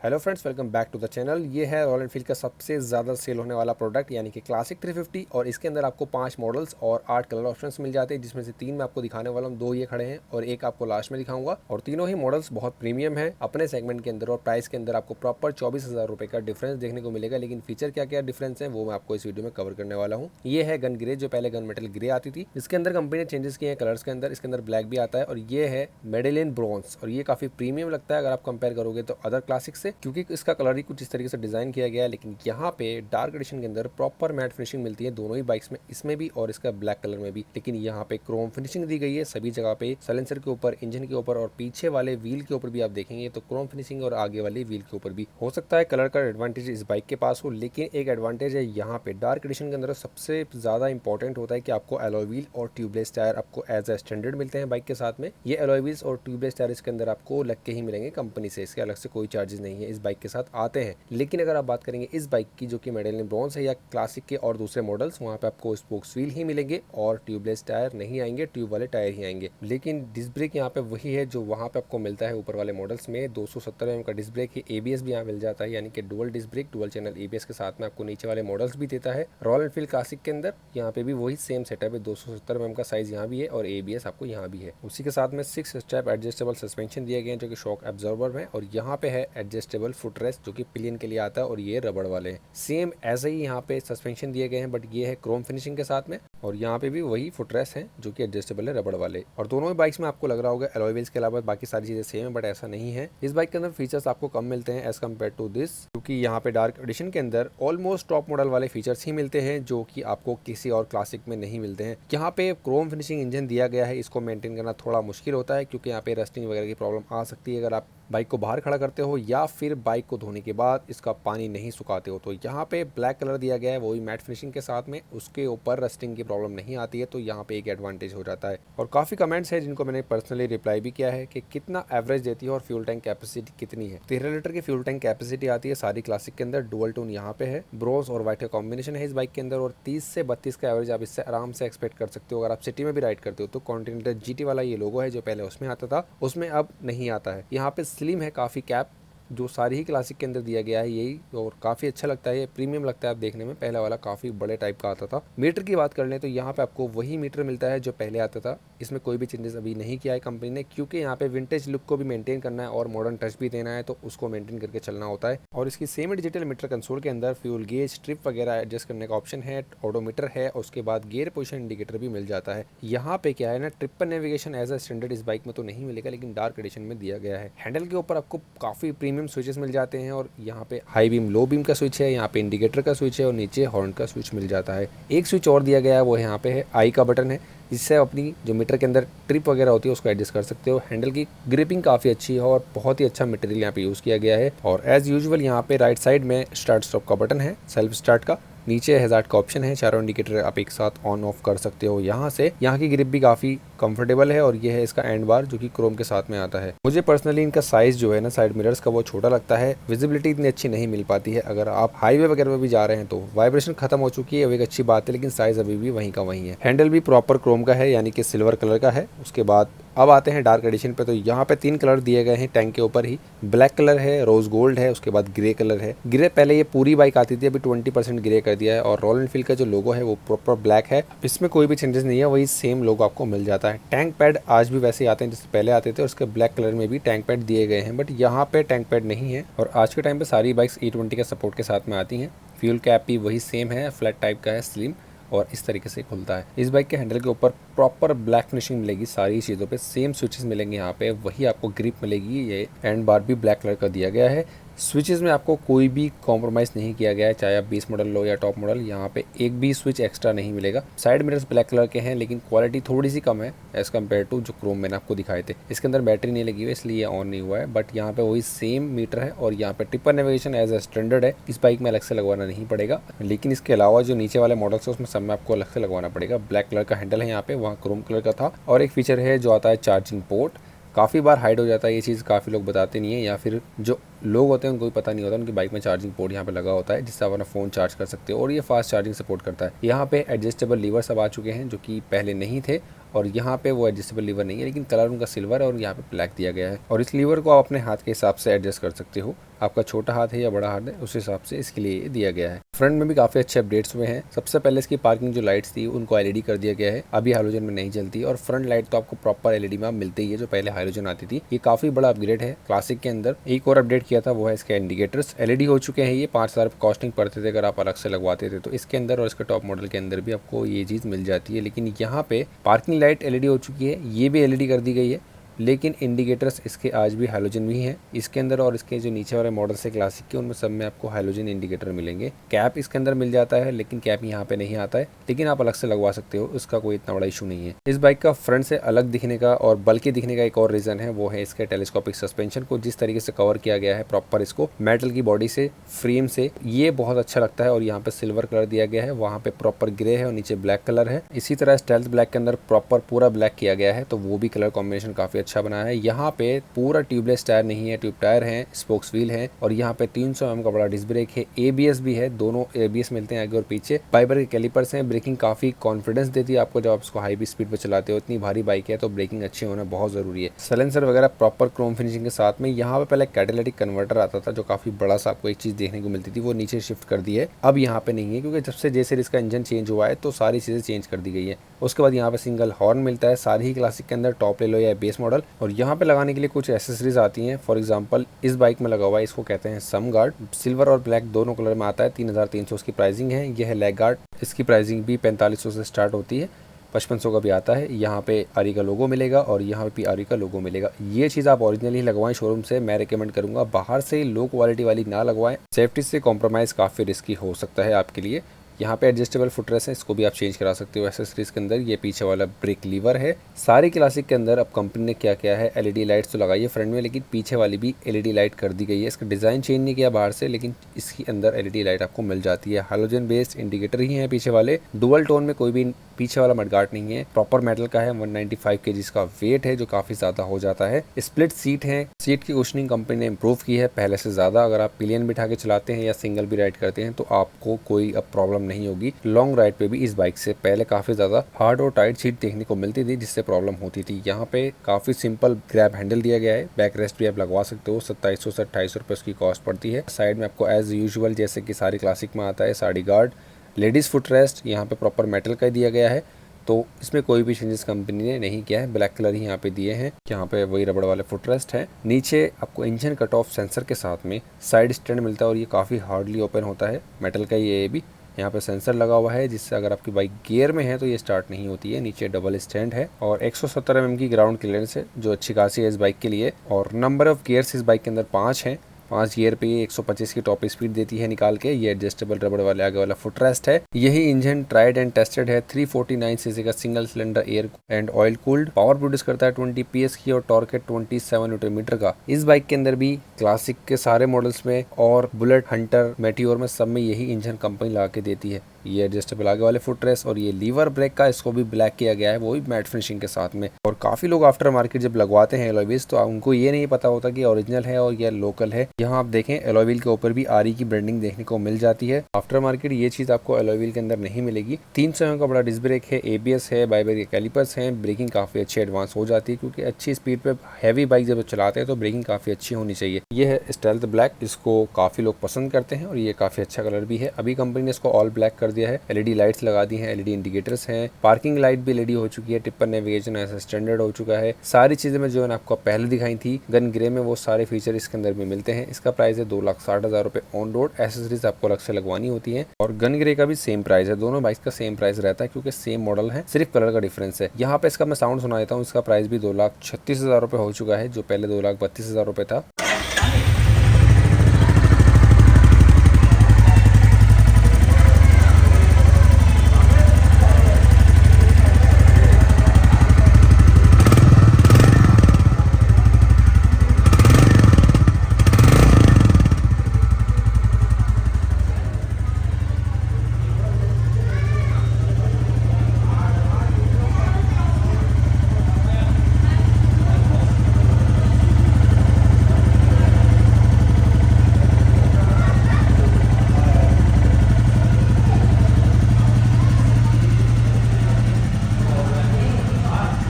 Hello friends, welcome back to the channel. ये है royal Enfield का सबसे ज़्यादा सेल होने वाला प्रोडक्ट यानी कि क्लासिक 350 और इसके अंदर आपको 5 मॉडल्स और 8 कलर ऑप्शंस मिल जाते हैं, जिसमें से 3 मैं आपको दिखाने वाला हूँ। 2 ये खड़े हैं और एक आपको लास्ट में दिखाऊंगा। और तीनों ही मॉडल्स बहुत प्रीमियम है अपने सेगमेंट के अंदर और प्राइस के अंदर आपको प्रॉपर 24,000 रुपये का डिफरेंस देखने को मिलेगा। लेकिन फीचर क्या क्या डिफरेंस है वो मैं आपको इस वीडियो में कवर करने वाला हूँ। ये है गन ग्रे, जो पहले गन मेटल ग्रे आती थी। इसके अंदर कंपनी ने चेंजेस किए हैं कलर्स के अंदर। इसके अंदर ब्लैक भी आता है और ये है मेडेलिन ब्रॉन्ज और ये काफी प्रीमियम लगता है अगर आप कंपेयर करोगे तो अदर क्लासिक से, क्योंकि इसका कलर ही कुछ इस तरीके से डिजाइन किया गया है। लेकिन यहाँ पे डार्क एडिशन के अंदर प्रॉपर मैट फिनिशिंग मिलती है दोनों ही बाइक्स में, इसमें भी और इसका ब्लैक कलर में भी। लेकिन यहाँ पे क्रोम फिनिशिंग दी गई है सभी जगह पे, साइलेंसर के ऊपर, इंजन के ऊपर और पीछे वाले व्हील के ऊपर भी आप देखेंगे तो क्रोम फिनिशिंग और आगे वाले व्हील के ऊपर भी। हो सकता है कलर का एडवांटेज इस बाइक के पास हो, लेकिन एक एडवांटेज है यहाँ पे डार्क एडिशन के अंदर सबसे ज्यादा इंपॉर्टेंट होता है कि आपको एलॉय व्हील और ट्यूबलेस टायर आपको एज ए स्टैंडर्ड मिलते हैं बाइक के साथ में। ये एलॉय व्हील्स और ट्यूबलेस टायर इसके अंदर आपको लग के ही मिलेंगे कंपनी से, इसके अलग से कोई चार्जेस नहीं है, इस बाइक के साथ आते हैं। लेकिन अगर आप बात करेंगे इस बाइक की जो कि मेडेलिन ब्रॉन्ज है या क्लासिक के और दूसरे मॉडल्स, वहाँ पे आपको स्पोक्स व्हील ही मिलेंगे और ट्यूबलेस टायर नहीं आएंगे, ट्यूब वाले टायर ही आएंगे। लेकिन डिस्क ब्रेक यहाँ पे वही है जो वहाँ पे आपको मिलता है ऊपर वाले मॉडल्स में। 270 mm का डिस्क ब्रेक है, एबीएस भी यहाँ मिल जाता है, यानी कि dual disc brake, dual channel ABS के साथ में आपको नीचे वाले मॉडल्स भी देता है। रॉयल एनफील्ड क्लासिक के अंदर यहाँ पे भी वही सेम सेटअप है, 270 mm का साइज यहाँ भी है और एबीएस आपको यहाँ भी है। उसी के साथ में 6 स्टेप एडजस्टेबल सस्पेंशन दिए गए हैं जो कि शॉक एब्जॉर्बर है और यहाँ पे है एडजस्टेबल फुट रेस्ट जो कि पिलियन के लिए आता है और ये रबड़ वाले हैं। सेम ऐसे ही यहाँ पे सस्पेंशन दिए गए हैं, बट ये है क्रोम फिनिशिंग के साथ में और यहाँ पे भी वही फुटरेस्ट हैं जो कि एडजस्टेबल है रबड़ वाले। और दोनों ही बाइक्स में आपको लग रहा होगा एलॉय व्हील्स के अलावा बाकी सारी चीजें सेम है, बट ऐसा नहीं है। इस बाइक के अंदर फीचर्स आपको कम मिलते हैं एज कम्पेयर टू दिस, क्योंकि यहाँ पे डार्क एडिशन के अंदर ऑलमोस्ट टॉप मॉडल वाले फीचर्स ही मिलते हैं जो कि आपको किसी और क्लासिक में नहीं मिलते हैं। यहाँ पे क्रोम फिनिशिंग इंजन दिया गया है, इसको मेंटेन करना थोड़ा मुश्किल होता है क्योंकि यहाँ पे रस्टिंग वगैरह की प्रॉब्लम आ सकती है अगर आप बाइक को बाहर खड़ा करते हो या फिर बाइक को धोने के बाद इसका पानी नहीं सुखाते हो। तो यहाँ पे ब्लैक कलर दिया गया है वही मैट फिनिशिंग के साथ में, उसके ऊपर रस्टिंग की प्रॉब्लम नहीं आती है, तो यहाँ पे एक एडवांटेज हो जाता है। और काफी कमेंट्स है जिनको मैंने पर्सनली रिप्लाई भी किया है कि कितना एवरेज देती है और फ्यूल टैंक कैपेसिटी कितनी है। 13 लीटर की फ्यूल टैंक कैपेसिटी आती है सारी क्लासिक के अंदर। डुअल टोन यहाँ पे है, ब्रोज और व्हाइट का कॉम्बिनेशन है इस बाइक के अंदर और 30 से 32 का एवरेज आप इससे आराम से एक्सपेक्ट कर सकते हो अगर आप सिटी में भी राइड करते हो। तो कॉन्टिनेंटल जीटी वाला ये लोगो है जो पहले उसमें आता था, उसमें अब नहीं आता है। यहाँ पे स्लिम है काफी कैप, जो सारी ही क्लासिक के अंदर दिया गया है यही, और काफ़ी अच्छा लगता है, ये प्रीमियम लगता है आप देखने में। पहला वाला काफ़ी बड़े टाइप का आता था। मीटर की बात कर लें तो यहाँ पे आपको वही मीटर मिलता है जो पहले आता था, इसमें कोई भी चेंजेस अभी नहीं किया है कंपनी ने, क्योंकि यहाँ पे विंटेज लुक को भी मेंटेन करना है और मॉडर्न टच भी देना है, तो उसको मेंटेन करके चलना होता है। और इसकी सेमी डिजिटल मीटर कंसोल के अंदर फ्यूल गेज, ट्रिप वगैरह एडजस्ट करने का ऑप्शन है, ऑडोमीटर है, उसके बाद गियर पोजिशन इंडिकेटर भी मिल जाता है। यहाँ पे क्या है ना, triple navigation as a standard इस बाइक में तो नहीं मिलेगा, लेकिन डार्क एडिशन में दिया गया है। हैंडल के ऊपर आपको काफ़ी प्रीमियम स्विचेस मिल जाते हैं और यहाँ पे हाई बीम, लो बीम का स्विच है, यहाँ पे इंडिकेटर का स्विच है और नीचे हॉर्न का स्विच मिल जाता है। एक स्विच और दिया गया है वो यहाँ पे है आई का बटन है, जिससे अपनी जो मीटर के अंदर ट्रिप वगैरह होती है उसको एडजस्ट कर सकते हो। हैंडल की ग्रिपिंग काफ़ी अच्छी है और बहुत ही अच्छा मटेरियल यहाँ पे यूज़ किया गया है। और एज यूजुअल यहाँ पे राइट साइड में स्टार्ट स्टॉप का बटन है, सेल्फ स्टार्ट का, नीचे हैजार्ड का ऑप्शन है, चारों इंडिकेटर आप एक साथ ऑन ऑफ कर सकते हो यहाँ से। यहाँ की ग्रिप भी काफ़ी कंफर्टेबल है और ये है इसका एंड बार जो कि क्रोम के साथ में आता है। मुझे पर्सनली इनका साइज जो है ना साइड मिरर्स का वो छोटा लगता है, विजिबिलिटी इतनी अच्छी नहीं मिल पाती है। अगर आप हाईवे वगैरह में भी जा रहे हैं तो वाइब्रेशन खत्म हो चुकी है, वो एक अच्छी बात है, लेकिन साइज अभी भी वहीं का वहीं है। हैंडल भी प्रॉपर क्रोम का है यानी कि सिल्वर कलर का है। उसके बाद अब आते हैं डार्क एडिशन पे, तो यहाँ पे 3 कलर दिए गए हैं टैंक के ऊपर ही, ब्लैक कलर है, रोज गोल्ड है, उसके बाद ग्रे कलर है। ग्रे पहले ये पूरी बाइक आती थी, अभी 20% ग्रे कर दिया है और रॉयल एनफील्ड का जो लोगो है वो प्रॉपर ब्लैक है, इसमें कोई भी चेंजेस नहीं है, वही सेम लोगो आपको मिल जाता है। टैंक पैड आज भी वैसे आते हैं जैसे पहले आते थे और उसके ब्लैक कलर में भी टैंक पैड दिए गए हैं, बट यहाँ पे टैंक पैड नहीं है। और आज के टाइम पे सारी बाइक्स E20 के सपोर्ट के साथ में आती हैं। फ्यूल कैप भी वही सेम है, फ्लैट टाइप का है, स्लिम और इस तरीके से खुलता है। इस बाइक के हैंडल के ऊपर प्रॉपर ब्लैक फिनिशिंग मिलेगी, सारी चीज़ों पे सेम स्विचेस मिलेंगे यहाँ पे, वही आपको ग्रिप मिलेगी। ये एंड बार भी ब्लैक कलर का दिया गया है। स्विचेस में आपको कोई भी कॉम्प्रोमाइज़ नहीं किया गया है, चाहे आप 20 मॉडल लो या टॉप मॉडल, यहाँ पे एक भी स्विच एक्स्ट्रा नहीं मिलेगा। साइड मिरर्स ब्लैक कलर के हैं लेकिन क्वालिटी थोड़ी सी कम है एज़ कम्पेयर टू जो क्रोम मैंने आपको दिखाए थे। इसके अंदर बैटरी नहीं लगी हुई इसलिए ये ऑन नहीं हुआ है, बट यहाँ पे वही सेम मीटर है और यहाँ पे triple navigation as a standard है। इस बाइक में अलग से लगवाना नहीं पड़ेगा, लेकिन इसके अलावा जो नीचे वाले मॉडल्स है उसमें सब में आपको अलग से लगवाना पड़ेगा। ब्लैक कलर का हैंडल है यहाँ पे, वहाँ क्रोम कलर का था। और एक फीचर है जो आता है चार्जिंग पोर्ट, काफ़ी बार हाइड हो जाता है ये चीज़, काफ़ी लोग बताते नहीं है या फिर जो लोग होते हैं उनको भी पता नहीं होता, उनकी बाइक में चार्जिंग पोर्ट यहाँ पे लगा होता है जिससे आप अपना फ़ोन चार्ज कर सकते हो और ये फास्ट चार्जिंग सपोर्ट करता है। यहाँ पे एडजस्टेबल लीवर सब आ चुके हैं जो कि पहले नहीं थे और यहाँ पे वो एडजस्टेबल लीवर नहीं है, लेकिन कलर उनका सिल्वर है और यहाँ पे ब्लैक दिया गया है और इस लीवर को आप अपने हाथ के हिसाब से एडजस्ट कर सकते हो। आपका छोटा हाथ है या बड़ा हाथ है उस हिसाब से इसके लिए दिया गया है। फ्रंट में भी काफी अच्छे अपडेट्स हुए हैं। सबसे पहले इसकी पार्किंग जो लाइट्स थी उनको एलईडी कर दिया गया है, अभी हाइलोजन में नहीं चलती, और फ्रंट लाइट तो आपको प्रॉपर एलईडी में मिलती ही है जो पहले हाइलोजन आती थी। ये काफी बड़ा अपग्रेड है क्लासिक के अंदर। एक और अपडेट किया था वो है इसके इंडिकेटर्स, एलईडी हो चुके हैं। ये 5,000 कॉस्टिंग पड़ते थे अगर आप अलग से लगवाते थे, तो इसके अंदर और इसके टॉप मॉडल के अंदर भी आपको ये चीज मिल जाती है। लेकिन यहाँ पे पार्किंग लाइट एलईडी हो चुकी है, ये भी एलईडी कर दी गई है, लेकिन इंडिकेटर्स इसके आज भी हाइलोजन भी हैं इसके अंदर। और इसके जो नीचे वाले मॉडल्स है क्लासिक के, उनमें सब में आपको हाइलोजन इंडिकेटर मिलेंगे। कैप इसके अंदर मिल जाता है, लेकिन कैप यहाँ पे नहीं आता है, लेकिन आप अलग से लगवा सकते हो, उसका कोई इतना बड़ा इशू नहीं है। इस बाइक का फ्रंट से अलग दिखने का और बल्कि दिखने का एक और रीजन है, वो है इसके टेलीस्कोपिक सस्पेंशन को जिस तरीके से कवर किया गया है प्रॉपर इसको मेटल की बॉडी से, फ्रेम से, ये बहुत अच्छा लगता है। और यहाँ पे सिल्वर कलर दिया गया है, वहाँ पे प्रॉपर ग्रे है और नीचे ब्लैक कलर है। इसी तरह स्टेल्थ ब्लैक के अंदर प्रॉपर पूरा ब्लैक किया गया है, तो वो भी कलर कॉम्बिनेशन काफी अच्छा बना है। यहाँ पे पूरा ट्यूबलेस टायर नहीं है, ट्यूब टायर है, स्पोक्स व्हील है, और यहाँ पे 300 mm का बड़ा डिस्क ब्रेक है, एबीएस भी है, दोनों एबीएस मिलते हैं आगे और पीछे। फाइबर के कैलिपर्स हैं, ब्रेकिंग काफी कॉन्फिडेंस देती है आपको जब आप इसको हाई स्पीड पे चलाते हो। इतनी भारी बाइक है तो ब्रेकिंग अच्छी होना बहुत जरूरी है। साइलेंसर वगैरह प्रॉपर क्रोम फिनिशिंग के साथ में। यहाँ पे पहले कैटालिटिक कन्वर्टर आता था जो काफी बड़ा सा आपको एक चीज देखने को मिलती थी, वो नीचे शिफ्ट कर दी है, अब यहाँ पे नहीं है, क्योंकि जब से जैसे इसका इंजन चेंज हुआ है तो सारी चीजें चेंज कर दी गई है। उसके बाद यहाँ पे सिंगल हॉर्न मिलता है, सारी ही क्लासिक के अंदर, टॉप ले लो या बेस मॉडल। और यहाँ पे लगाने के लिए कुछ एसेसरीज आती हैं। फॉर एग्जांपल इस बाइक में लगा हुआ है, इसको कहते हैं सम गार्ड, सिल्वर और ब्लैक दोनों कलर में आता है, 3,300 उसकी प्राइसिंग है। यह है लेग गार्ड, इसकी प्राइसिंग भी 4500 से स्टार्ट होती है, 5500 का भी आता है। यहाँ पे आरी का लोगो मिलेगा और यहाँ पे आरी का लोगो मिलेगा। ये चीज़ आप ओरिजिनल ही लगवाएं शोरूम से, मैं रिकमेंड करूँगा। बाहर से लो क्वालिटी वाली ना लगवाएं, सेफ्टी से कॉम्प्रोमाइज़ काफ़ी रिस्की हो सकता है आपके लिए। यहाँ पे एडजस्टेबल फुटरेस्ट है, इसको भी आप चेंज करा सकते हो एक्सेसरीज के अंदर। ये पीछे वाला ब्रेक लीवर है। सारी क्लासिक के अंदर अब कंपनी ने क्या किया है, एलईडी लाइट्स तो लगाई है फ्रंट में, लेकिन पीछे वाली भी एलईडी लाइट कर दी गई है। इसका डिज़ाइन चेंज नहीं किया बाहर से, लेकिन इसके अंदर एलईडी लाइट आपको मिल जाती है। हाइलोजन बेस्ड इंडिकेटर ही है पीछे वाले, डुअल टोन में, कोई भी पीछे वाला मडगार्ड नहीं है, प्रॉपर मेटल का है। 195 kg का वेट है जो काफी ज्यादा हो जाता है। स्प्लिट सीट है, सीट की कुशनिंग कंपनी ने इम्प्रूव की है पहले से ज्यादा। अगर आप पिलियन बिठा के चलाते हैं या सिंगल भी राइड करते हैं तो आपको कोई अब प्रॉब्लम नहीं होगी। लॉन्ग राइड पे भी इस बाइक से पहले काफी ज्यादा हार्ड और टाइट सीट देखने को मिलती थी, जिससे प्रॉब्लम होती थी। यहाँ पे काफी सिंपल ग्रैब हैंडल दिया गया है, बैक रेस्ट भी आप लगवा सकते हो। 2700 से 2800 रुपए उसकी कॉस्ट पड़ती है। साइड में आपको एज यूजुअल जैसे कि सारी क्लासिक में आता है, sari guard, ladies foot rest यहाँ पे प्रॉपर मेटल का दिया गया है, तो इसमें कोई भी चेंजेस कंपनी ने नहीं किया है। ब्लैक कलर ही यहाँ पे दिए हैं, यहाँ पे वही रबड़ वाले फुटरेस्ट है। नीचे आपको इंजन कट ऑफ सेंसर के साथ में साइड स्टैंड मिलता है और ये काफ़ी हार्डली ओपन होता है, मेटल का ये भी। यहाँ पे सेंसर लगा हुआ है जिससे अगर आपकी बाइक गियर में है तो ये स्टार्ट नहीं होती है। नीचे डबल स्टैंड है और 170 mm की ग्राउंड क्लियरेंस है जो अच्छी खासी है इस बाइक के लिए। और नंबर ऑफ गियर्स इस बाइक के अंदर 5 हैं। 5 गियर पे 125 की टॉप स्पीड देती है निकाल के। ये एडजस्टेबल रबड़ वाले आगे वाला फुटरेस्ट है। यही इंजन ट्राइड एंड टेस्टेड है। 349 सीसी का single cylinder air and oil cooled, power produce करता है 20 PS की और टॉर्क है 27 न्यूटन मीटर का। इस बाइक के अंदर भी क्लासिक के सारे मॉडल्स में और बुलेट, हंटर, मेटियोर में सब में यही इंजन कंपनी ला के देती है। ये एडजस्टेबल आगे वाले फुटरेस्ट और ये लीवर ब्रेक का, इसको भी ब्लैक किया गया है, वो भी मैट फिनिशिंग के साथ में। और काफी लोग आफ्टर मार्केट जब लगवाते हैं एलॉय व्हील्स तो उनको ये नहीं पता होता कि ओरिजिनल है और ये लोकल है। यहाँ आप देखें एलॉय व्हील के ऊपर भी आरी की ब्रांडिंग देखने को मिल जाती है। आफ्टर मार्केट ये चीज आपको एलॉय व्हील के अंदर नहीं मिलेगी। 300 mm का बड़ा डिस्क ब्रेक है, एबीएस है, बाइबर के कैलिपर्स हैं। ब्रेकिंग काफी अच्छी एडवांस हो जाती है, क्योंकि अच्छी स्पीड पे हैवी बाइक जब चलाते हैं तो ब्रेकिंग काफी अच्छी होनी चाहिए। ये है स्टेल्थ ब्लैक, इसको काफी लोग पसंद करते हैं और ये काफी अच्छा कलर भी है। अभी कंपनी ने इसको ऑल ब्लैक कर दिया है। एलईडी लाइट्स लगा दी हैं, एलईडी इंडिकेटर्स हैं, पार्किंग लाइट भी एलईडी हो चुकी है, टिप्पर नेविगेशन ऐसा स्टैंडर्ड हो चुका है। सारी चीजें में जो है आपको पहले दिखाई थी गन ग्रे में, वो सारे फीचर इसके अंदर भी मिलते हैं। इसका प्राइस है 2,60,000 रुपए ऑन रोड। एसेसरीज आपको अलग से लगवानी होती है और गन ग्रे का भी सेम प्राइस है। दोनों बाइक्स का सेम प्राइस रहता है क्योंकि सेम मॉडल है, सिर्फ कलर का डिफरेंस है। यहाँ पे इसका मैं साउंड सुना देता हूँ। इसका प्राइस भी 2,36,000 रुपए हो चुका है, जो पहले 2,32,000 रुपए था।